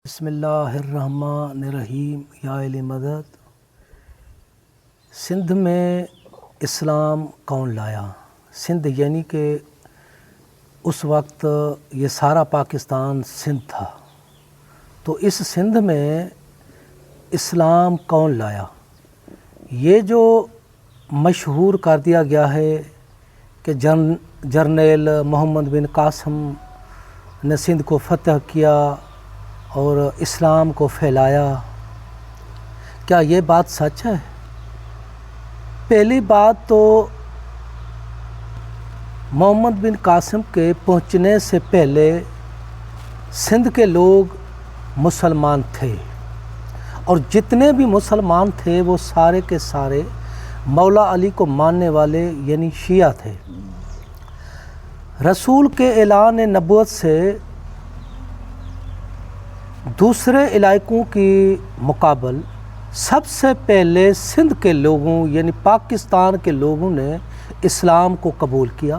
بسم اللہ الرحمن الرحیم یا علی مدد۔ سندھ میں اسلام کون لایا؟ سندھ یعنی کہ اس وقت یہ سارا پاکستان سندھ تھا، تو اس سندھ میں اسلام کون لایا؟ یہ جو مشہور کر دیا گیا ہے کہ جرنیل محمد بن قاسم نے سندھ کو فتح کیا اور اسلام کو پھیلایا، کیا یہ بات سچ ہے؟ پہلی بات تو محمد بن قاسم کے پہنچنے سے پہلے سندھ کے لوگ مسلمان تھے، اور جتنے بھی مسلمان تھے وہ سارے کے سارے مولا علی کو ماننے والے یعنی شیعہ تھے۔ رسول کے اعلان نبوت سے دوسرے علاقوں کی مقابل سب سے پہلے سندھ کے لوگوں یعنی پاکستان کے لوگوں نے اسلام کو قبول کیا۔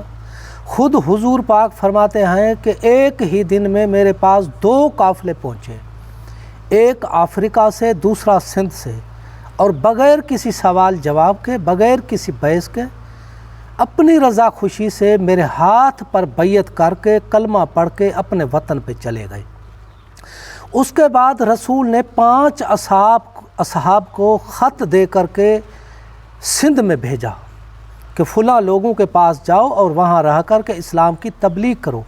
خود حضور پاک فرماتے ہیں کہ ایک ہی دن میں میرے پاس 2 قافلے پہنچے، ایک افریقہ سے دوسرا سندھ سے، اور بغیر کسی سوال جواب کے، بغیر کسی بحث کے، اپنی رضا خوشی سے میرے ہاتھ پر بیعت کر کے کلمہ پڑھ کے اپنے وطن پہ چلے گئے۔ اس کے بعد رسول نے 5 اصحاب کو خط دے کر کے سندھ میں بھیجا کہ فلاں لوگوں کے پاس جاؤ اور وہاں رہ کر کے اسلام کی تبلیغ کرو۔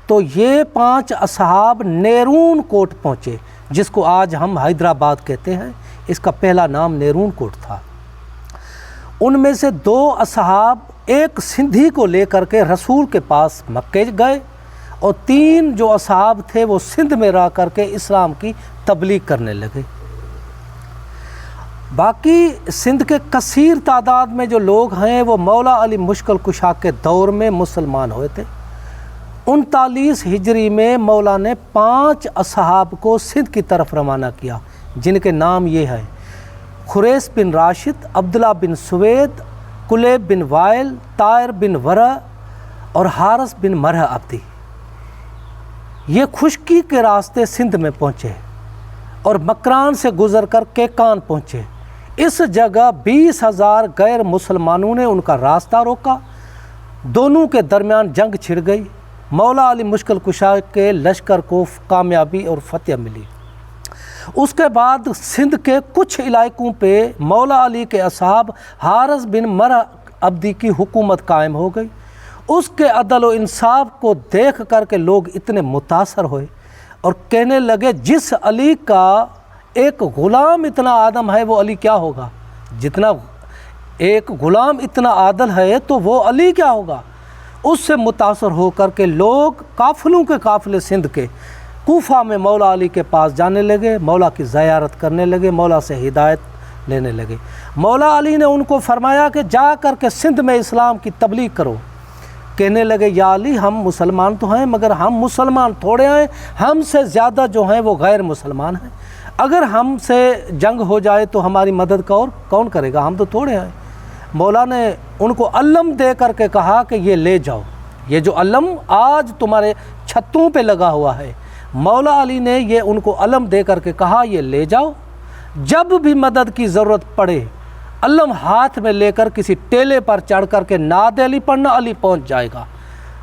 تو یہ 5 اصحاب نیرون کوٹ پہنچے، جس کو آج ہم حیدرآباد کہتے ہیں، اس کا پہلا نام نیرون کوٹ تھا۔ ان میں سے 2 اصحاب ایک سندھی کو لے کر کے رسول کے پاس مکے گئے، اور 3 جو اصحاب تھے وہ سندھ میں رہ کر کے اسلام کی تبلیغ کرنے لگے۔ باقی سندھ کے کثیر تعداد میں جو لوگ ہیں وہ مولا علی مشکل کشا کے دور میں مسلمان ہوئے تھے۔ 39 ہجری میں مولا نے 5 اصحاب کو سندھ کی طرف روانہ کیا، جن کے نام یہ ہیں: خریس بن راشد، عبداللہ بن سوید، کلیب بن وائل، طائر بن ورہ اور حارث بن مرہ عبدی۔ یہ خشکی کے راستے سندھ میں پہنچے اور مکران سے گزر کر کیکان پہنچے۔ اس جگہ 20,000 غیر مسلمانوں نے ان کا راستہ روکا، دونوں کے درمیان جنگ چھڑ گئی۔ مولا علی مشکل کشا کے لشکر کو کامیابی اور فتح ملی۔ اس کے بعد سندھ کے کچھ علاقوں پہ مولا علی کے اصحاب حارث بن مرہ عبدی کی حکومت قائم ہو گئی۔ اس کے عدل و انصاف کو دیکھ کر کے لوگ اتنے متاثر ہوئے اور کہنے لگے جس علی کا ایک غلام اتنا عادل ہے وہ علی کیا ہوگا؟ جتنا ایک غلام اتنا عادل ہے تو وہ علی کیا ہوگا؟ اس سے متاثر ہو کر کے لوگ قافلوں کے قافلے سندھ کے کوفہ میں مولا علی کے پاس جانے لگے، مولا کی زیارت کرنے لگے، مولا سے ہدایت لینے لگے۔ مولا علی نے ان کو فرمایا کہ جا کر کے سندھ میں اسلام کی تبلیغ کرو۔ کہنے لگے یا علی ہم مسلمان تو ہیں مگر ہم مسلمان تھوڑے ہیں، ہم سے زیادہ جو ہیں وہ غیر مسلمان ہیں، اگر ہم سے جنگ ہو جائے تو ہماری مدد کون کرے گا؟ ہم تو تھوڑے ہیں۔ مولا نے ان کو علم دے کر کے کہا کہ یہ لے جاؤ، یہ جو علم آج تمہارے چھتوں پہ لگا ہوا ہے، مولا علی نے یہ ان کو علم دے کر کے کہا یہ لے جاؤ، جب بھی مدد کی ضرورت پڑے علم ہاتھ میں لے کر کسی ٹیلے پر چڑھ کر کے نعت علی پڑھنا، علی پہنچ جائے گا۔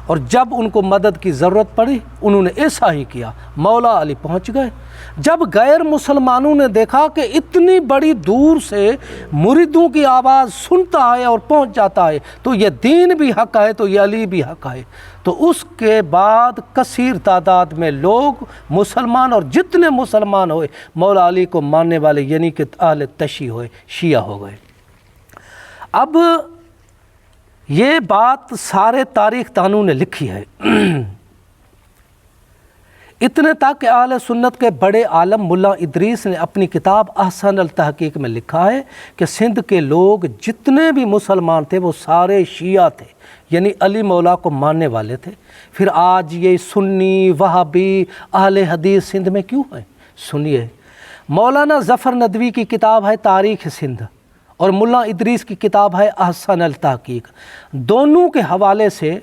اور جب ان کو مدد کی ضرورت پڑی انہوں نے ایسا ہی کیا، مولا علی پہنچ گئے۔ جب غیر مسلمانوں نے دیکھا کہ اتنی بڑی دور سے مریدوں کی آواز سنتا ہے اور پہنچ جاتا ہے تو یہ دین بھی حق ہے تو یہ علی بھی حق ہے، تو اس کے بعد کثیر تعداد میں لوگ مسلمان، اور جتنے مسلمان ہوئے مولا علی کو ماننے والے یعنی کہ اہل تشیع ہوئے، شیعہ ہو گئے۔ اب یہ بات سارے تاریخ دانوں نے لکھی ہے، اتنے تک کہ اہل سنت کے بڑے عالم ملا ادریس نے اپنی کتاب احسن التحقیق میں لکھا ہے کہ سندھ کے لوگ جتنے بھی مسلمان تھے وہ سارے شیعہ تھے، یعنی علی مولا کو ماننے والے تھے۔ پھر آج یہ سنی وہابی اہل حدیث سندھ میں کیوں ہیں؟ سنیے، مولانا ظفر ندوی کی کتاب ہے تاریخ سندھ، اور ملا ادریس کی کتاب ہے احسن التحقیق۔ دونوں کے حوالے سے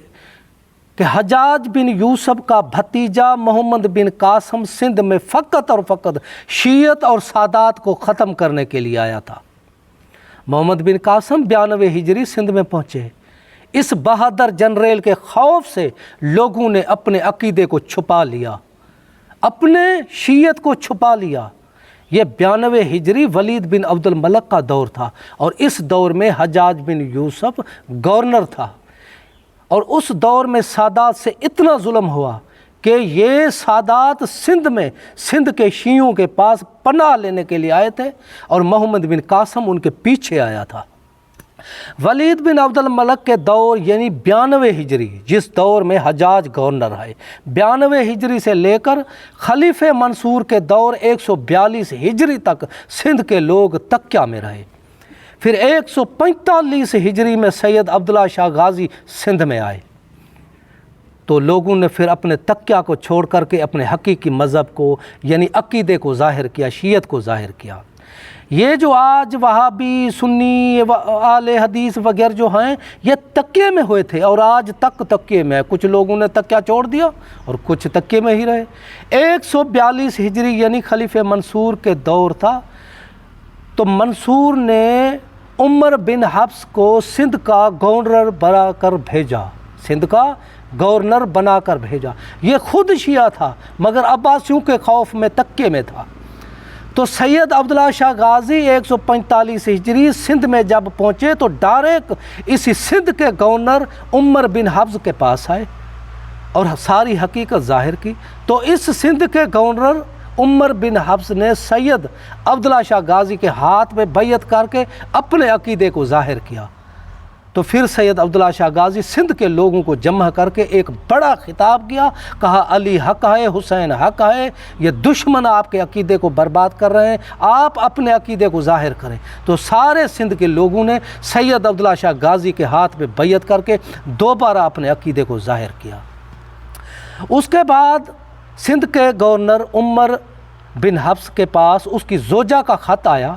کہ حجاج بن یوسف کا بھتیجا محمد بن قاسم سندھ میں فقط اور فقط شیعت اور سادات کو ختم کرنے کے لیے آیا تھا۔ محمد بن قاسم 92 ہجری سندھ میں پہنچے۔ اس بہادر جنریل کے خوف سے لوگوں نے اپنے عقیدے کو چھپا لیا، اپنے شیعت کو چھپا لیا۔ یہ 92 ہجری ولید بن عبد الملک کا دور تھا، اور اس دور میں حجاج بن یوسف گورنر تھا، اور اس دور میں سادات سے اتنا ظلم ہوا کہ یہ سادات سندھ کے شیعوں کے پاس پناہ لینے کے لیے آئے تھے، اور محمد بن قاسم ان کے پیچھے آیا تھا۔ ولید بن عبد الملک کے دور یعنی 92 ہجری، جس دور میں حجاج گورنر ہے، 92 ہجری سے لے کر خلیفہ منصور کے دور 142 ہجری تک سندھ کے لوگ تکیہ میں رہے۔ پھر 145 ہجری میں سید عبداللہ شاہ غازی سندھ میں آئے، تو لوگوں نے پھر اپنے تکیہ کو چھوڑ کر کے اپنے حقیقی مذہب کو یعنی عقیدے کو ظاہر کیا، شیعت کو ظاہر کیا۔ یہ جو آج وہابی، سنی، اہل حدیث وغیرہ جو ہیں، یہ تکیے میں ہوئے تھے اور آج تک تکیے میں ہے۔ کچھ لوگوں نے تکیہ چھوڑ دیا اور کچھ تکیے میں ہی رہے۔ 142 ہجری یعنی خلیفہ منصور کے دور تھا، تو منصور نے عمر بن حفص کو سندھ کا گورنر بنا کر بھیجا، سندھ کا گورنر بنا کر بھیجا۔ یہ خود شیعہ تھا مگر عباسیوں کے خوف میں تکیے میں تھا۔ تو سید عبداللہ شاہ غازی 145 ہجری سندھ میں جب پہنچے تو ڈائریکٹ اسی سندھ کے گورنر عمر بن حفص کے پاس آئے اور ساری حقیقت ظاہر کی۔ تو اس سندھ کے گورنر عمر بن حفص نے سید عبداللہ شاہ غازی کے ہاتھ میں بیعت کر کے اپنے عقیدے کو ظاہر کیا۔ تو پھر سید عبداللہ شاہ غازی سندھ کے لوگوں کو جمع کر کے ایک بڑا خطاب کیا، کہا علی حق ہے، حسین حق ہے، یہ دشمن آپ کے عقیدے کو برباد کر رہے ہیں، آپ اپنے عقیدے کو ظاہر کریں۔ تو سارے سندھ کے لوگوں نے سید عبداللہ شاہ غازی کے ہاتھ میں بیعت کر کے دوبارہ اپنے عقیدے کو ظاہر کیا۔ اس کے بعد سندھ کے گورنر عمر بن حفص کے پاس اس کی زوجہ کا خط آیا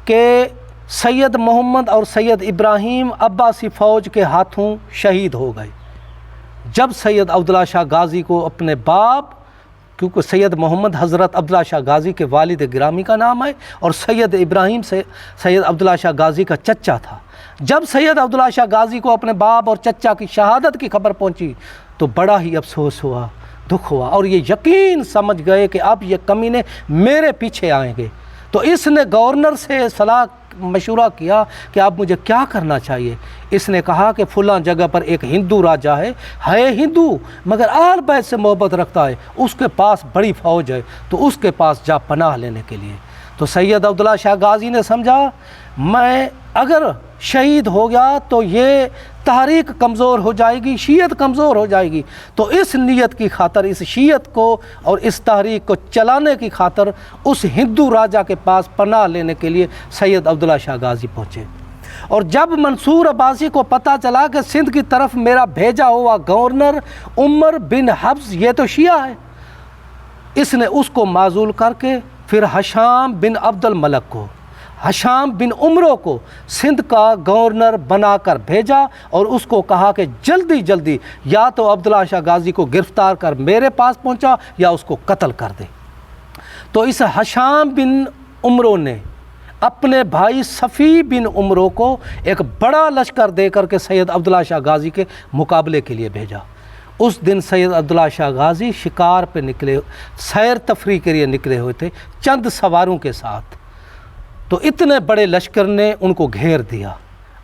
کہ سید محمد اور سید ابراہیم عباسی فوج کے ہاتھوں شہید ہو گئے۔ جب سید عبداللہ شاہ غازی کو اپنے باپ، کیونکہ سید محمد حضرت عبداللہ شاہ غازی کے والد گرامی کا نام ہے اور سید ابراہیم سے سید عبداللہ شاہ غازی کا چچا تھا، جب سید عبداللہ شاہ غازی کو اپنے باپ اور چچا کی شہادت کی خبر پہنچی تو بڑا ہی افسوس ہوا، دکھ ہوا، اور یہ یقین سمجھ گئے کہ اب یہ کمینے میرے پیچھے آئیں گے۔ تو اس نے گورنر سے صلاح مشورہ کیا کہ اب مجھے کیا کرنا چاہیے۔ اس نے کہا کہ فلاں جگہ پر ایک ہندو راجہ ہے ہندو مگر اہل بیت سے محبت رکھتا ہے، اس کے پاس بڑی فوج ہے، تو اس کے پاس جا پناہ لینے کے لیے۔ تو سید عبداللہ شاہ غازی نے سمجھا میں اگر شہید ہو گیا تو یہ تحریک کمزور ہو جائے گی، شیعت کمزور ہو جائے گی، تو اس نیت کی خاطر، اس شیعت کو اور اس تحریک کو چلانے کی خاطر اس ہندو راجہ کے پاس پناہ لینے کے لیے سید عبداللہ شاہ غازی پہنچے۔ اور جب منصور عباسی کو پتہ چلا کہ سندھ کی طرف میرا بھیجا ہوا گورنر عمر بن حفص یہ تو شیعہ ہے، اس نے اس کو معزول کر کے پھر ہشام بن عبد الملک کو، ہشام بن عمرو کو سندھ کا گورنر بنا کر بھیجا اور اس کو کہا کہ جلدی جلدی یا تو عبداللہ شاہ غازی کو گرفتار کر میرے پاس پہنچا یا اس کو قتل کر دے۔ تو اس ہشام بن عمرو نے اپنے بھائی صفی بن عمرو کو ایک بڑا لشکر دے کر کے سید عبداللہ شاہ غازی کے مقابلے کے لیے بھیجا۔ اس دن سید عبداللہ شاہ غازی شکار پہ نکلے، سیر تفریح کے لیے نکلے ہوئے تھے چند سواروں کے ساتھ، تو اتنے بڑے لشکر نے ان کو گھیر دیا۔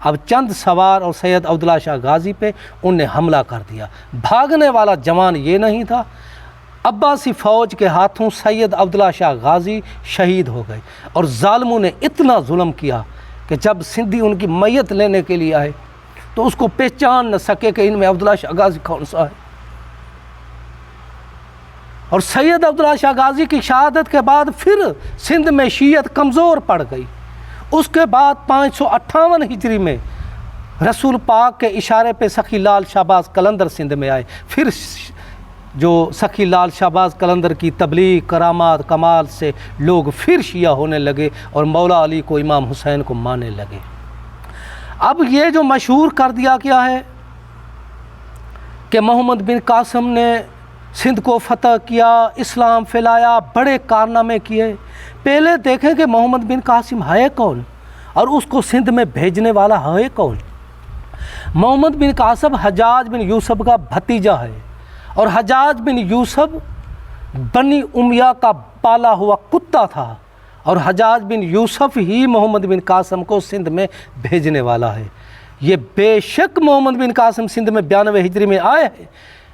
اب چند سوار اور سید عبداللہ شاہ غازی پہ ان نے حملہ کر دیا۔ بھاگنے والا جوان یہ نہیں تھا، عباسی فوج کے ہاتھوں سید عبداللہ شاہ غازی شہید ہو گئے۔ اور ظالموں نے اتنا ظلم کیا کہ جب سندھی ان کی میت لینے کے لیے آئے تو اس کو پہچان نہ سکے کہ ان میں عبداللہ شاہ غازی کون سا ہے۔ اور سید عبداللہ شاہ غازی کی شہادت کے بعد پھر سندھ میں شیعت کمزور پڑ گئی۔ اس کے بعد 558 ہجری میں رسول پاک کے اشارے پہ سخی لال شہباز قلندر سندھ میں آئے۔ پھر جو سخی لال شہباز قلندر کی تبلیغ، کرامات، کمال سے لوگ پھر شیعہ ہونے لگے اور مولا علی کو، امام حسین کو ماننے لگے۔ اب یہ جو مشہور کر دیا کیا ہے کہ محمد بن قاسم نے سندھ کو فتح کیا، اسلام پھیلایا، بڑے کارنامے کیے۔ پہلے دیکھیں کہ محمد بن قاسم ہے کون اور اس کو سندھ میں بھیجنے والا ہے کون۔ محمد بن قاسم حجاج بن یوسف کا بھتیجا ہے، اور حجاج بن یوسف بنی امیہ کا پالا ہوا کتا تھا، اور حجاج بن یوسف ہی محمد بن قاسم کو سندھ میں بھیجنے والا ہے۔ یہ بے شک محمد بن قاسم سندھ میں 92 ہجری میں آئے ہیں،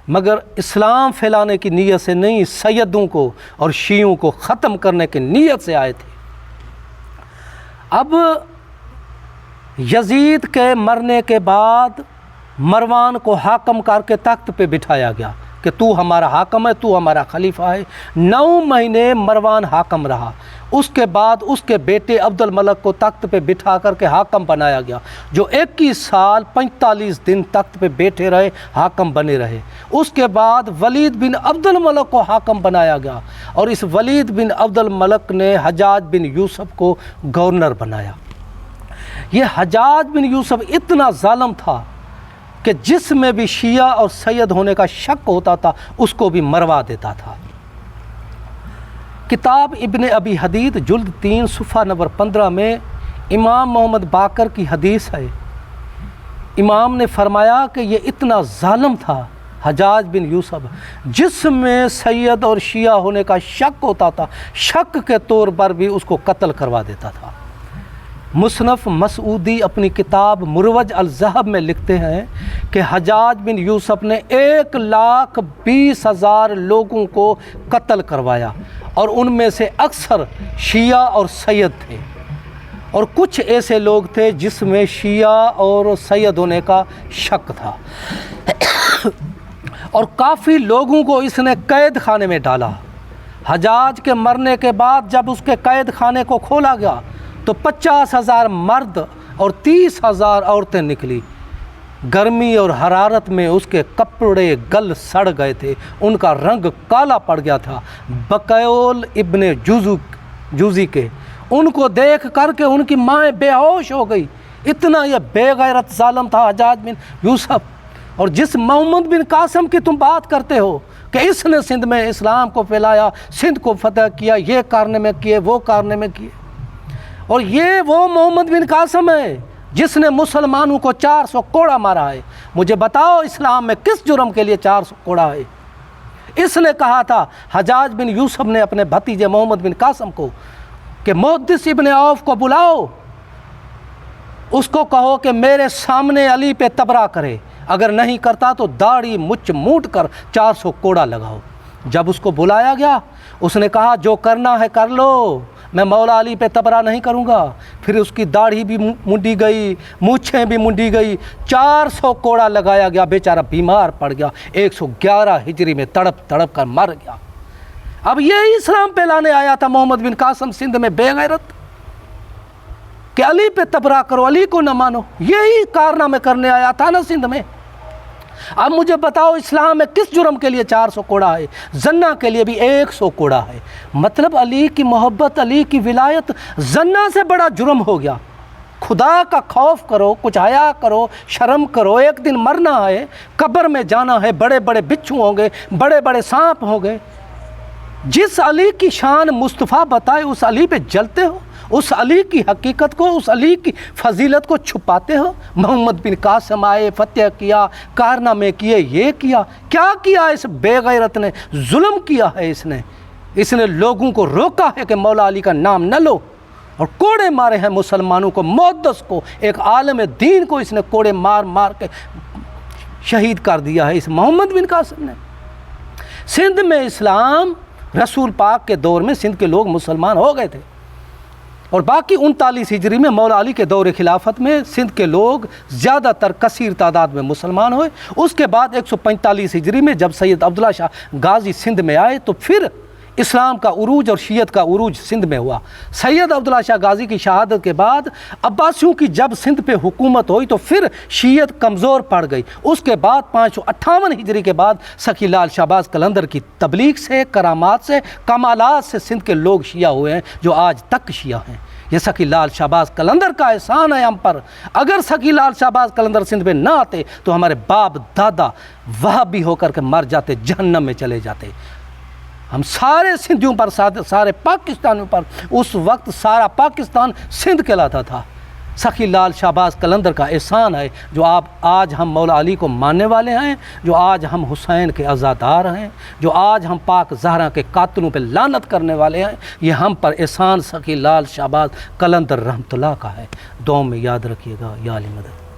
مگر اسلام پھیلانے کی نیت سے نہیں، سیدوں کو اور شیعوں کو ختم کرنے کی نیت سے آئے تھے۔ اب یزید کے مرنے کے بعد مروان کو حاکم کر کے تخت پہ بٹھایا گیا کہ تو ہمارا حاکم ہے، تو ہمارا خلیفہ ہے۔ 9 مہینے مروان حاکم رہا۔ اس کے بعد اس کے بیٹے عبد الملک کو تخت پہ بٹھا کر کے حاکم بنایا گیا، جو 21 سال 45 دن تخت پہ بیٹھے رہے، حاکم بنے رہے۔ اس کے بعد ولید بن عبد الملک کو حاکم بنایا گیا، اور اس ولید بن عبد الملک نے حجاج بن یوسف کو گورنر بنایا۔ یہ حجاج بن یوسف اتنا ظالم تھا کہ جس میں بھی شیعہ اور سید ہونے کا شک ہوتا تھا اس کو بھی مروا دیتا تھا۔ کتاب ابن ابی حدید جلد 3 صفحہ نمبر 15 میں امام محمد باقر کی حدیث ہے۔ امام نے فرمایا کہ یہ اتنا ظالم تھا حجاج بن یوسف، جس میں سید اور شیعہ ہونے کا شک ہوتا تھا، شک کے طور پر بھی اس کو قتل کروا دیتا تھا۔ مصنف مسعودی اپنی کتاب مروج الذہب میں لکھتے ہیں کہ حجاج بن یوسف نے 1,20,000 لوگوں کو قتل کروایا، اور ان میں سے اکثر شیعہ اور سید تھے، اور کچھ ایسے لوگ تھے جس میں شیعہ اور سید ہونے کا شک تھا، اور کافی لوگوں کو اس نے قید خانے میں ڈالا۔ حجاج کے مرنے کے بعد جب اس کے قید خانے کو کھولا گیا تو 50,000 مرد اور 30,000 عورتیں نکلی۔ گرمی اور حرارت میں اس کے کپڑے گل سڑ گئے تھے، ان کا رنگ کالا پڑ گیا تھا، بقول ابن جوزی کے۔ ان کو دیکھ کر کے ان کی مائیں بے ہوش ہو گئی، اتنا یہ بے غیرت ظالم تھا حجاج بن یوسف۔ اور جس محمد بن قاسم کی تم بات کرتے ہو کہ اس نے سندھ میں اسلام کو پھیلایا، سندھ کو فتح کیا، یہ کارنامے کیے، وہ کارنامے کیے، اور یہ وہ محمد بن قاسم ہے جس نے مسلمانوں کو 400 کوڑا مارا ہے۔ مجھے بتاؤ اسلام میں کس جرم کے لیے 400 کوڑا ہے؟ اس نے کہا تھا حجاج بن یوسف نے اپنے بھتیجے محمد بن قاسم کو کہ محدث ابن عوف کو بلاؤ، اس کو کہو کہ میرے سامنے علی پہ تبرہ کرے، اگر نہیں کرتا تو داڑھی مچ موٹ کر 400 کوڑا لگاؤ۔ جب اس کو بلایا گیا اس نے کہا جو کرنا ہے کر لو، میں مولا علی پہ تبرہ نہیں کروں گا۔ پھر اس کی داڑھی بھی منڈی گئی، مونچھیں بھی منڈی گئی، 400 کوڑا لگایا گیا، بیچارہ بیمار پڑ گیا، 111 ہجری میں تڑپ تڑپ کر مر گیا۔ اب یہی اسلام پہ لانے آیا تھا محمد بن قاسم سندھ میں بے غیرت، کہ علی پہ تبرہ کرو، علی کو نہ مانو، یہی کارنامے کرنے آیا تھا نا سندھ میں۔ اب مجھے بتاؤ اسلام میں کس جرم کے لیے 400 کوڑا ہے؟ زنا کے لیے بھی 100 کوڑا ہے۔ مطلب علی کی محبت، علی کی ولایت زنا سے بڑا جرم ہو گیا۔ خدا کا خوف کرو، کچھ حیا کرو، شرم کرو، ایک دن مرنا ہے، قبر میں جانا ہے، بڑے بڑے بچھو ہوں گے، بڑے بڑے سانپ ہوں گے۔ جس علی کی شان مصطفیٰ بتائے اس علی پہ جلتے ہو، اس علی کی حقیقت کو، اس علی کی فضیلت کو چھپاتے ہو۔ محمد بن قاسم آئے، فتح کیا، کارنامے کیے، یہ کیا، کیا کیا اس بے غیرت نے؟ ظلم کیا ہے اس نے لوگوں کو روکا ہے کہ مولا علی کا نام نہ لو، اور کوڑے مارے ہیں مسلمانوں کو، محدث کو، ایک عالم دین کو اس نے کوڑے مار مار کے شہید کر دیا ہے اس محمد بن قاسم نے۔ سندھ میں اسلام رسول پاک کے دور میں سندھ کے لوگ مسلمان ہو گئے تھے، اور باقی 39 ہجری میں مولا علی کے دور خلافت میں سندھ کے لوگ زیادہ تر کثیر تعداد میں مسلمان ہوئے۔ اس کے بعد 145 ہجری میں جب سید عبداللہ شاہ غازی سندھ میں آئے تو پھر اسلام کا عروج اور شیعت کا عروج سندھ میں ہوا۔ سید عبداللہ شاہ غازی کی شہادت کے بعد عباسیوں کی جب سندھ پہ حکومت ہوئی تو پھر شیعت کمزور پڑ گئی۔ اس کے بعد 558 ہجری کے بعد سخی لال شہباز قلندر کی تبلیغ سے، کرامات سے، کمالات سے سندھ کے لوگ شیعہ ہوئے ہیں جو آج تک شیعہ ہیں۔ یہ سخی لال شہباز قلندر کا احسان ہے ہم پر. اگر سخی لال شہباز قلندر سندھ میں نہ آتے تو ہمارے باپ دادا وہابی ہو کر کے مر جاتے, جہنم میں چلے جاتے. ہم سارے سندھیوں پر, سارے پاکستانیوں پر, اس وقت سارا پاکستان سندھ کہلاتا تھا. سخی لال شہباز قلندر کا احسان ہے جو آج ہم مولا علی کو ماننے والے ہیں, جو آج ہم حسین کے عزادار ہیں, جو آج ہم پاک زہرا کے قاتلوں پہ لعنت کرنے والے ہیں. یہ ہم پر احسان سخی لال شہباز قلندر رحمۃ اللہ کا ہے. دعاؤں میں یاد رکھیے گا. یا علی مدد.